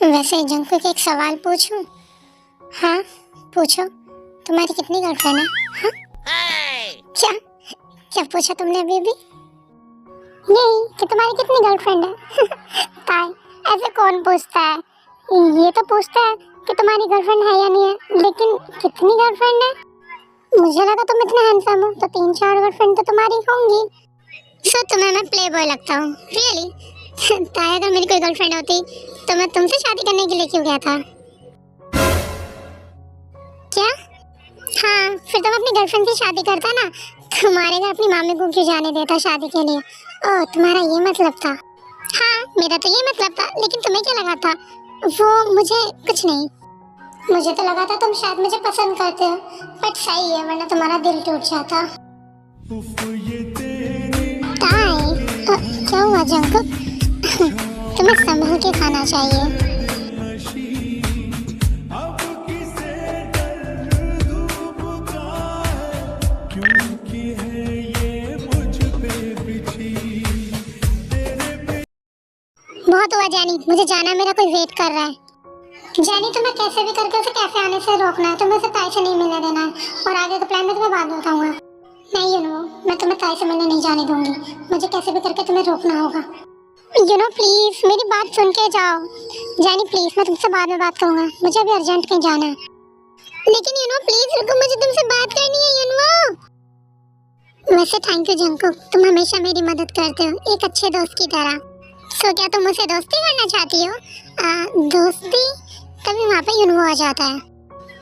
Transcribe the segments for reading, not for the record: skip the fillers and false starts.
वैसे जंकुक एक सवाल पूछूं? हाँ, पूछो। तुम्हारी कितनी गर्लफ्रेंड है? हाँ? क्या क्या पूछा तुमने अभी अभी? यही कि तुम्हारी कितनी गर्लफ्रेंड है? ताई, ऐसे कौन पूछता है? ये तो पूछता है कि तुम्हारी गर्लफ्रेंड है या नहीं है, लेकिन कितनी गर्लफ्रेंड है? मुझे लगा तुम इतने हैंडसम हो तो 3-4 गर्लफ्रेंड तो तुम्हारी होंगी। सो तुम्हें मैं प्ले बॉय लगता हूँ? रियली? ताई, अगर मेरी कोई गर्लफ्रेंड होती तो मैं तुमसे शादी करने के लिए क्यों गया था? क्या? हाँ, फिर तुम अपनी गर्लफ्रेंड से शादी करता ना, तुम्हारे घर अपनी मामी को क्यों जाने देता शादी के लिए? ओह, तुम्हारा ये मतलब था? हाँ, मेरा तो ये मतलब था, लेकिन तुम्हें क्या लगा था? वो मुझे कुछ नहीं। मुझे तो लगा था तुम शायद मुझे पसंद करते हो, बट सही है, वरना तुम्हारा दिल टूट जाता। ताई, क्या हुआ जंकुक? तुम्हें संभल के खाना चाहिए। बहुत हुआ जानी, मुझे जाना है, मेरा कोई वेट कर रहा है। जानी, तुम्हें कैसे भी करके उसे कैफे आने से रोकना है, तुम्हें उसे ताई से नहीं मिलने देना है, और आगे का प्लान मैं तुम्हें बाद में बताऊंगा। नहीं, मैं तुम्हें ताई से मिलने नहीं जाने दूंगी, मुझे कैसे भी करके तुम्हें रोकना होगा। प्लीज मेरी बात सुन के जाओ। जानी प्लीज, मैं तुमसे बाद में बात करूंगा, मुझे अभी अर्जेंट कहीं जाना है। लेकिन प्लीज रुको, मुझे तुमसे बात करनी है। वैसे थैंक यू जंकुक, तुम हमेशा मेरी मदद करते हो एक अच्छे दोस्त की तरह। सो क्या तुम मुझसे दोस्ती करना चाहती हो? दोस्ती? तभी वहाँ पे यूनवो आ जाता है।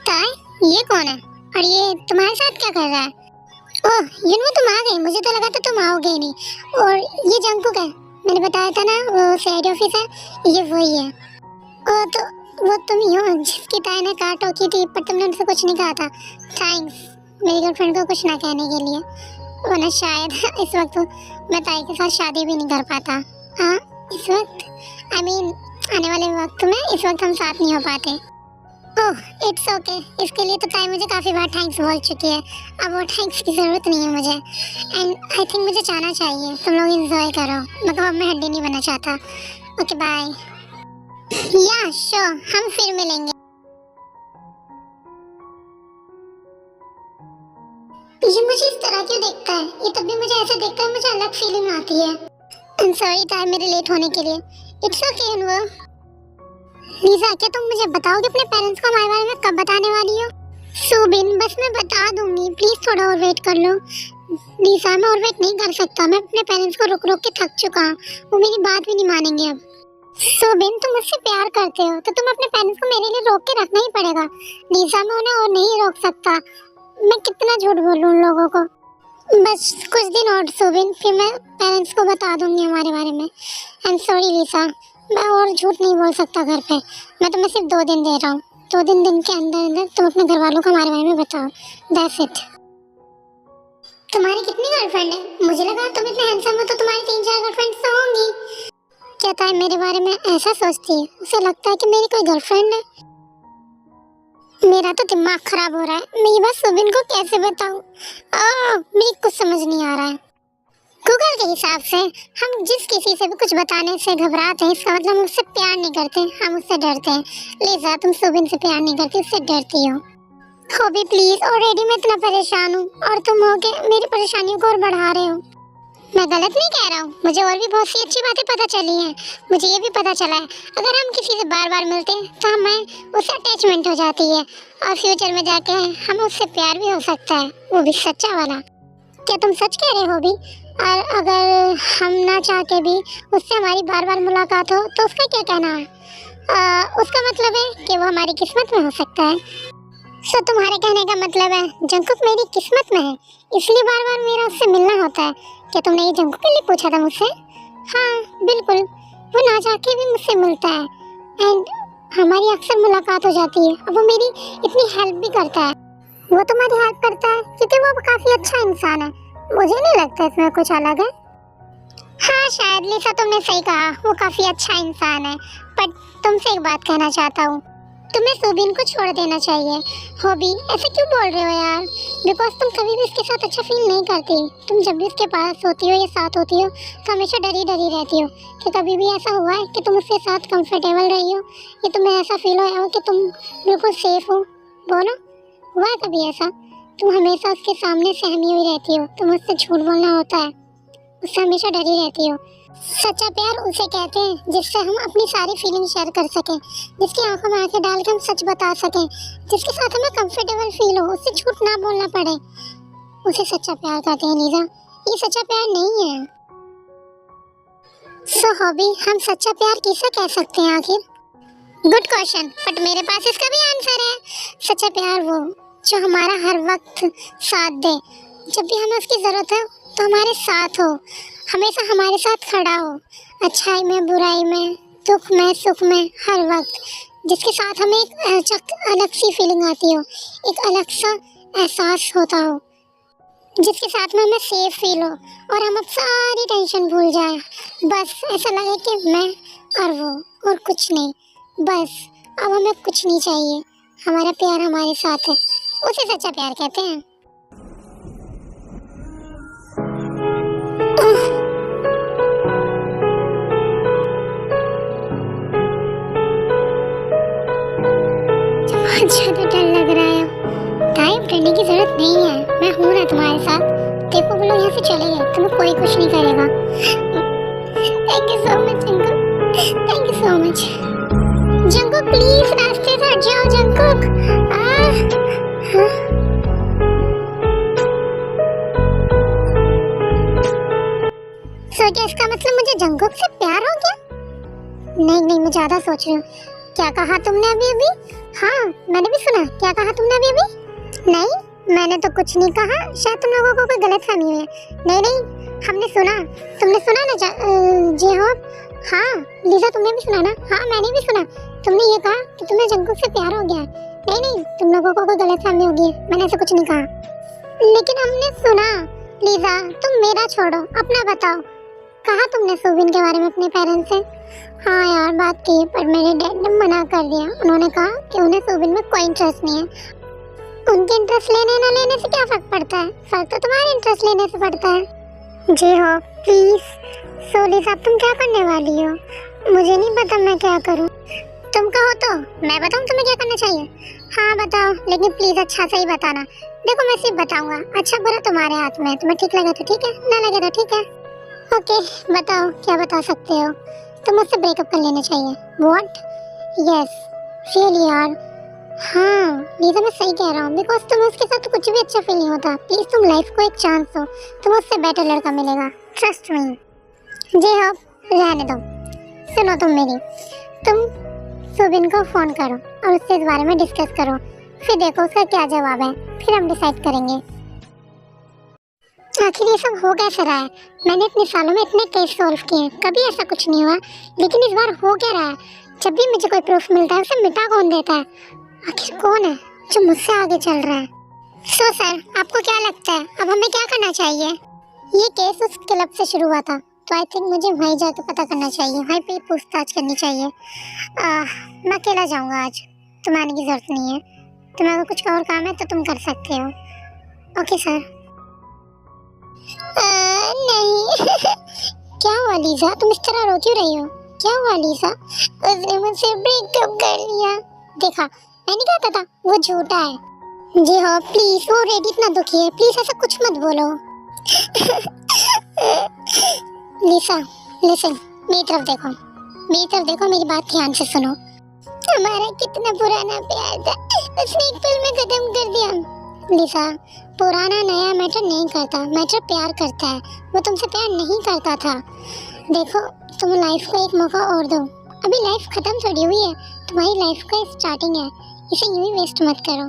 ताई, ये कौन है और ये तुम्हारे साथ क्या कर रहा है? ओह यूनवो, तुम आ गई, मुझे तो लगा था तुम आओगे ही नहीं। और ये जंकुक है, मैंने बताया था ना वो सीआईडी ऑफिसर, ये वही है। ओह, तो वो तुम ही हो जिसकी ताई ने कार ठोकी थी, पर तुमने उनसे कुछ नहीं कहा था। थैंक्स मेरी गर्लफ्रेंड को कुछ ना कहने के लिए, वरना शायद इस वक्त मैं ताई के साथ शादी भी नहीं कर पाता। हाँ, इस वक्त आने वाले वक्त में इस वक्त हम साथ नहीं हो पाते। ओह इट्स ओके, इसके लिए तो ताई मुझे काफ़ी बार थैंक्स बोल चुकी है, अब वो थैंक्स की ज़रूरत नहीं है मुझे। एंड आई थिंक मुझे जाना चाहिए, तुम लोग एंजॉय करो, मतलब अब मैं हड्डी नहीं बनना चाहता। Okay bye. या श्योर, हम फिर मिलेंगे। ये मुझे इस तरह क्यों देखता है? ये तब भी मुझे ऐसे देखता है, मुझे अलग फीलिंग आती है। आई एम सॉरी ताई मेरे लेट होने के लिए। It's okay यूनवो। लीजा, क्या तुम मुझे बताओगे अपने पेरेंट्स को हमारे बारे में कब बताने वाली हो? सुबिन, बस मैं बता दूंगी, प्लीज थोड़ा और वेट कर लो। लीजा, मैं और वेट नहीं कर सकता, मैं अपने पेरेंट्स को रोक रोक के थक चुका हूँ, वो मेरी बात भी नहीं मानेंगे अब। सुबिन, तुम मुझसे प्यार करते हो तो तुम अपने पेरेंट्स को मेरे लिए रोक के रखना ही पड़ेगा। लीजा, मैं उन्हें और नहीं रोक सकता, मैं कितना झूठ बोलूं उन लोगों को। बस कुछ दिन और सुबिन, फिर मैं पेरेंट्स को बता दूंगी हमारे बारे में। आई एम सॉरी लीसा, मैं और झूठ नहीं बोल सकता घर पे, मैं तुम्हें सिर्फ 2 दिन दे रहा हूँ, 2 दिन के अंदर अंदर तुम अपने घर वालों को हमारे बारे में बताओ, दैट्स इट। तुम्हारी कितनी गर्लफ्रेंड है? मुझे लगा तुम इतने हैंडसम हो तो तुम्हारी 3-4 गर्लफ्रेंड तो होंगी। क्या ताई मेरे बारे में ऐसा सोचती है? उसे लगता है कि मेरी कोई गर्लफ्रेंड है? मेरा तो दिमाग खराब हो रहा है, मैं ये बात सुबिन को कैसे बताऊं? मेरी कुछ समझ नहीं आ रहा है। गूगल के हिसाब से हम जिस किसी से भी कुछ बताने से घबराते हैं, इसका मतलब हम उससे प्यार नहीं करते, हम उससे डरते हैं। लिजा, तुम सुबिन से प्यार नहीं करती, उससे डरती हो। भी प्लीज, ऑलरेडी मैं इतना परेशान हूँ और तुम हो के मेरी परेशानियों को और बढ़ा रहे हो। मैं गलत नहीं कह रहा हूँ, मुझे और भी बहुत सी अच्छी बातें पता चली हैं। मुझे ये भी पता चला है अगर हम किसी से बार बार मिलते हैं तो हमें उससे अटैचमेंट हो जाती है, और फ्यूचर में जाके हमें उससे प्यार भी हो सकता है, वो भी सच्चा वाला। क्या तुम सच कह रहे हो भी? और अगर हम ना चाह के भी उससे हमारी बार बार मुलाकात हो तो उसका क्या कहना है? उसका मतलब है कि वो हमारी किस्मत में हो सकता है। सो तुम्हारे कहने का मतलब है जंकुक मेरी किस्मत में है, इसलिए बार बार मेरा उससे मिलना होता है। क्या तुमने ये जंकुक के लिए पूछा था मुझसे? हाँ बिल्कुल, वो ना चाह के भी मुझसे मिलता है, एंड हमारी अक्सर मुलाकात हो जाती है, और वो मेरी इतनी हेल्प भी करता है। वो तुम्हारी हेल्प करता है क्योंकि वो काफ़ी अच्छा इंसान है, मुझे नहीं लगता इसमें कुछ अलग है। हाँ शायद लिसा, तुमने सही कहा, वो काफ़ी अच्छा इंसान है, पर तुमसे एक बात कहना चाहता हूँ। तुम्हें सुबिन को छोड़ देना चाहिए। हॉबी, ऐसे क्यों बोल रहे हो यार? बिकॉज तुम कभी भी उसके साथ अच्छा फील नहीं करती। तुम जब भी उसके पास होती हो या साथ होती हो तो हमेशा डरी डरी रहती हो। कि कभी भी ऐसा हुआ है कि तुम उसके साथ कंफर्टेबल रही हो या तुम्हें ऐसा फील हुआ हो कि तुम बिल्कुल सेफ हो? बोलो, हुआ है कभी ऐसा? तुम हमेशा उसके सामने सहमी हुई रहती हो। तुम उससे झूठ बोलना होता है, उससे हमेशा डरी रहती हो। सच्चा प्यार उसे कहते हैं जिससे हम अपनी सारी फीलिंग शेयर कर सकें, जिसकी आंखों में आंखें डाल के हम सच बता सकें, जिसके साथ हमें कंफर्टेबल फील हो, उससे झूठ ना बोलना पड़े। उसे सच्चा प्यार कहते हैं लीजा। ये सच्चा प्यार नहीं है। सो हॉबी, हम सच्चा प्यार किसे कह सकते हैं आखिर? गुड क्वेश्चन, बट मेरे पास इसका भी आंसर है। सच्चा प्यार वो जो हमारा हर वक्त साथ दे, जब भी हमें उसकी जरूरत है तो हमारे साथ हो, हमेशा हमारे साथ खड़ा हो, अच्छाई में बुराई में, दुख में सुख में, हर वक्त। जिसके साथ हमें एक अलग सी फीलिंग आती हो, एक अलग सा एहसास होता हो, जिसके साथ में हमें सेफ फील हो और हम अब सारी टेंशन भूल जाए। बस ऐसा लगे कि मैं और वो और कुछ नहीं, बस अब हमें कुछ नहीं चाहिए, हमारा प्यार हमारे साथ है। उसे सच्चा प्यार कहते हैं। बहुत ज्यादा डर लग रहा है। टाइम करने की जरूरत नहीं है, मैं हूँ ना तुम्हारे साथ। देखो वो लोग यहाँ से चले गए, तुम्हें कोई कुछ नहीं करेगा। Thank you so much Jungkook, thank you so much. Jungkook please रास्ते से हट जाओ जंकुक। सो क्या इसका मतलब मुझे जंकुक से प्यार हो गया? नहीं नहीं, मैं ज्यादा सोच रही हूँ। क्या कहा तुमने अभी अभी? हाँ मैंने भी सुना। क्या कहा तुमने अभी अभी? नहीं मैंने तो कुछ नहीं कहा, शायद तुम लोगों को कोई गलतफहमी हुई है। नहीं नहीं, हमने सुना। तुमने सुना ना जी हाँ। हाँ लीजा तुमने भी सुना ना? हाँ मैंने भी सुना। तुमने ये कहा कि तुम्हें जंकुक से प्यार हो गया है। नहीं नहीं, तुम लोगों को कोई गलतफहमी होगी, मैंने ऐसा कुछ नहीं कहा। लेकिन हमने सुना। लीजा तुम मेरा छोड़ो, अपना बताओ। कहा तुमने सुबिन के बारे में अपने पेरेंट्स से? हाँ यार बात की, पर मेरे डैड ने मना कर दिया। उन्होंने कहा कि उन्हें सुबिन में कोई इंटरेस्ट नहीं है। उनके इंटरेस्ट लेने ना लेने से क्या फर्क पड़ता है? फर्क तो तुम्हारे इंटरेस्ट लेने से पड़ता है। जी हो प्लीज। सोली साहब तुम क्या करने वाली हो? मुझे नहीं पता मैं क्या करूँ। तुम कहो तो मैं बताऊँ तुम्हें क्या करना चाहिए? हाँ बताओ, लेकिन प्लीज अच्छा से ही बताना। देखो मैं सिर्फ बताऊंगा, अच्छा बुरा तुम्हारे हाथ में है। तुम्हें ठीक लगे तो ठीक है, ना लगे तो ठीक है। ओके बताओ, क्या बता सकते हो? तुम मुझसे ब्रेकअप कर लेना चाहिए। व्हाट? यस रियली यार। हाँ लीजा मैं सही कह रहा हूँ, बिकॉज तुम उसके साथ कुछ भी अच्छा फील नहीं होता। प्लीज तुम लाइफ को एक चांस दो, तुम उससे बेटर लड़का मिलेगा, ट्रस्ट मी। जी हाँ रहने दो। सुनो तुम मेरी, तुम सुबिन को फोन करो और उससे इस बारे में डिस्कस करो, फिर देखो उसका क्या जवाब है, फिर हम डिसाइड करेंगे। आखिर ये सब हो कैसे रहा है? मैंने इतने सालों में इतने केस सॉल्व किए हैं, कभी ऐसा कुछ नहीं हुआ, लेकिन इस बार हो क्या रहा है? जब भी मुझे कोई प्रूफ मिलता है उसे मिटा कौन देता है? आखिर कौन है जो मुझसे आगे चल रहा है? सो सर आपको क्या लगता है अब हमें क्या करना चाहिए? ये केस उस क्लब से शुरू हुआ था, तो आई थिंक मुझे वहीं जाकर पता करना चाहिए, वहीं पे पूछताछ करनी चाहिए। मैं अकेला जाऊँगा आज, तुम्हें आने की जरूरत नहीं है। तुम्हें अगर कुछ और काम है तो तुम कर सकते हो। Okay sir. नहीं क्या हुआ लीजा, तुम इस तरह रो क्यों रही हो? क्या हुआ लीजा? उसने मुझसे ब्रेकअप कर लिया। देखा मैंने कहता था वो झूठा है। जी हाँ प्लीज, वो रेडी इतना दुखी है, प्लीज ऐसा कुछ मत बोलो। लीसा लिसन, मेरी तरफ देखो, मेरी तरफ देखो, मेरी बात ध्यान से सुनो। हमारा कितना पुराना प्यार था, उसने एक पल में खत्म कर दिया। लीसा पुराना नया मैटर नहीं करता, मैटर प्यार करता है। वो तुमसे प्यार नहीं करता था। देखो तुम लाइफ को एक मौका और दो, अभी लाइफ खत्म थोड़ी हुई है, तुम्हारी लाइफ का स्टार्टिंग है, इसे यूं ही वेस्ट मत करो।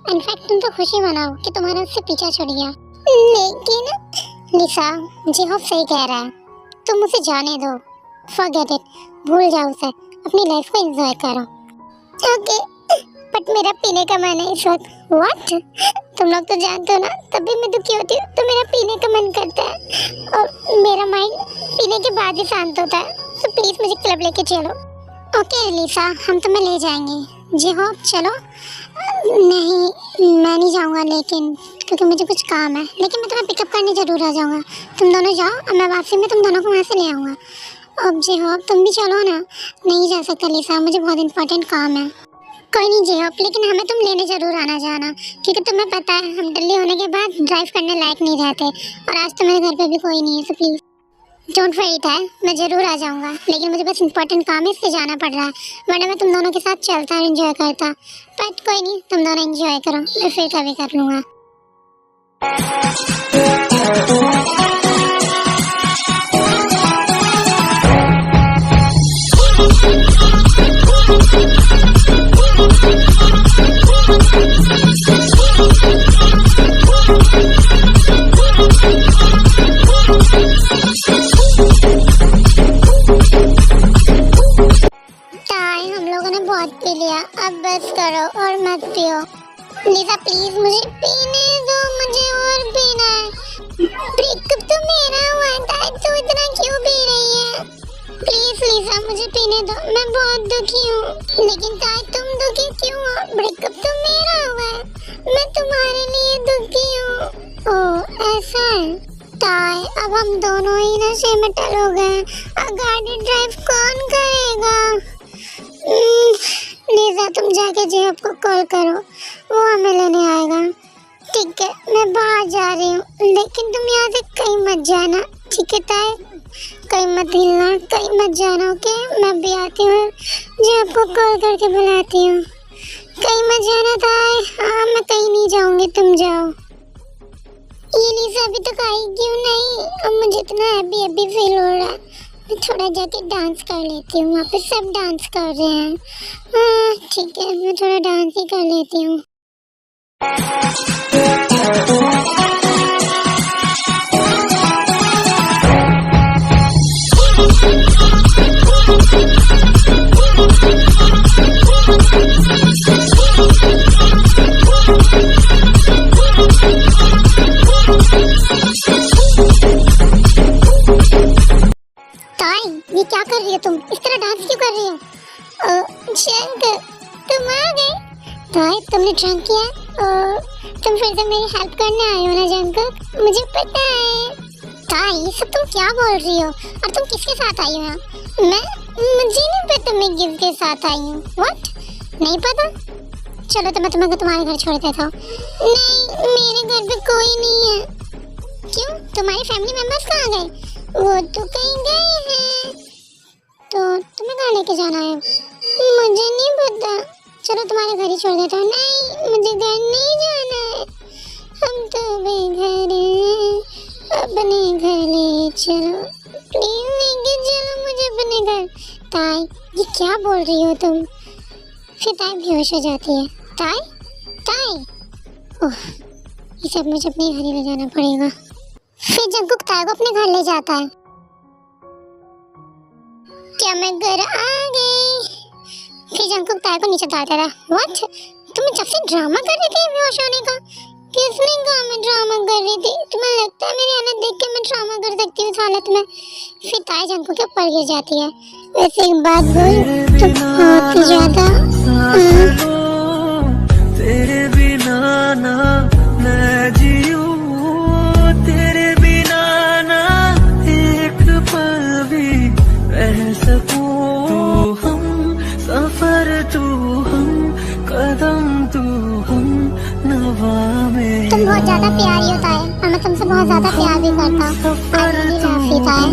इनफैक्ट तुम तो खुशी मनाओ कि तुम्हारा उससे पीछा छूट गया। लेकिन लीसा जी हाँ सही कह रहा है, तुम उसे जाने दो, फॉरगेट इट, भूल जाओ उसे, अपनी लाइफ को एंजॉय करो। ओके बट मेरा पीने का मन है इस वक्त। व्हाट? तुम लोग तो जानते हो ना, तब भी मैं दुखी होती हूँ तो मेरा पीने का मन करता है, और मेरा माइंड पीने के बाद ही शांत होता है। तो प्लीज मुझे क्लब लेके चलो। ओके लीसा हम तुम्हें ले जाएंगे, जी हाँ चलो। नहीं मैं नहीं जाऊँगा, लेकिन क्योंकि मुझे कुछ काम है, लेकिन मैं तुम्हें पिकअप करने ज़रूर आ जाऊँगा। तुम दोनों जाओ और मैं वापसी में तुम दोनों को वहाँ से ले आऊँगा। अब जी हाँ तुम भी चलो ना। नहीं जा सकता लिसा, मुझे बहुत इंपॉर्टेंट काम है। कोई नहीं जी हाँ, लेकिन हमें तुम लेने ज़रूर आना जाना, क्योंकि तुम्हें पता है हम दिल्ली होने के बाद ड्राइव करने लायक नहीं रहते, और आज तो मेरे घर पे भी कोई नहीं है, तो प्लीज़ डोंट वरी था, मैं ज़रूर आ जाऊँगा। लेकिन मुझे बस इंपॉर्टेंट काम है, इसलिए जाना पड़ रहा है, वरना मैं तुम दोनों के साथ चलता और इन्जॉय करता। बट कोई नहीं, तुम दोनों इन्जॉय करो, मैं फिर कभी कर लूँगा। हम लोगों ने बहुत पी लिया, अब बस करो और मत पियो। लिसा प्लीज मुझे पीने दो, मुझे और पीना है। ब्रेकअप तो मेरा हुआ था, तो इतना क्यों पी रही है? प्लीज लिसा मुझे पीने दो, मैं बहुत दुखी हूँ। लेकिन ताई तुम दुखी क्यों हो? ब्रेकअप तो मेरा हुआ है, मैं तुम्हारे लिए दुखी हूँ। ओह ऐसा है ताई, अब हम दोनों ही नशे में टल हो गए, अब गाड़ी ड्राइव कौन करेगा? लिसा तुम जाके जेब को कॉल करो, वो हमें लेने आएगा। ठीक है मैं बाहर जा रही हूँ, लेकिन तुम यहाँ से कहीं मत जाना, ठीक है ताई? कहीं मत हिलना, कहीं मत जाना, ओके? मैं भी आती हूँ, जेब को कॉल करके बुलाती हूँ। कहीं मत जाना ताई। हाँ मैं कहीं नहीं जाऊँगी, तुम जाओ। ये लिसा अभी तक आई क्यों नहीं? अब मुझे इतना हैप्पी फील हो रहा है, मैं थोड़ा जाके डांस कर लेती हूँ, वहाँ पे सब डांस कर रहे हैं। हाँ ठीक है, मैं थोड़ा डांस ही कर लेती हूँ। ये क्या कर रही हो तुम? इस तरह डांस क्यों कर रही हो? जंक तुम आ गए? ताई तुमने ड्रंक किया? तुम फिर से मेरी हेल्प करने आए हो ना जंक? मुझे पता है। ताई ये सब तुम क्या बोल रही हो? और तुम किसके साथ आई हो यहाँ? मुझे नहीं पता मैं किसके साथ आई हूँ। व्हाट? नहीं पता? चलो तो मैं तुम्हें तुम्हारे घर छोड़ देता हूँ। नहीं मेरे घर पे कोई नहीं है। क्यों? तुम्हारी फैमिली मेंबर्स कहाँ गए? वो तो कहीं गए हैं। तो तुम्हें कहाँ लेके जाना है? मुझे नहीं पता। चलो तुम्हारे घर ही छोड़ देता हूँ। नहीं मुझे घर नहीं जाना है, हम तो बेघर हैं, अपने घर ले चलो प्लीज, लेके चलो मुझे अपने घर। ताई ये क्या बोल रही हो तुम? फिर ताई बेहोश हो जाती है। ताई ताई ओह ये सब मुझे अपने घर ही ले जाना पड़ेगा। फिर जंकुक ताई को अपने घर ले जाता है। क्या मैं घर आ गई? फिर जंकुक ताई को नीचे उतारता रहा। व्हाट? तुम जब से ड्रामा कर रही थी बेहोश होने का? किसने कहा मैं ड्रामा कर रही थी? तुम्हें लगता है मेरी हालत देख के मैं ड्रामा कर सकती हूँ इस हालत में? फिर ताई जंकुक के ऊपर गिर जाती है। वैसे एक बात बोल, तुम बहुत ही ज्यादा तेरे बिना ना मैं जीऊं, तेरे बिना ना एक पल भी रह सकूं। तू हम सफर, तू हम कदम, तू हम नवा में। तुम बहुत ज्यादा प्यारी होता है और मैं तुमसे बहुत ज्यादा प्यार भी करता हूँ। आई रियली लव यू ताई।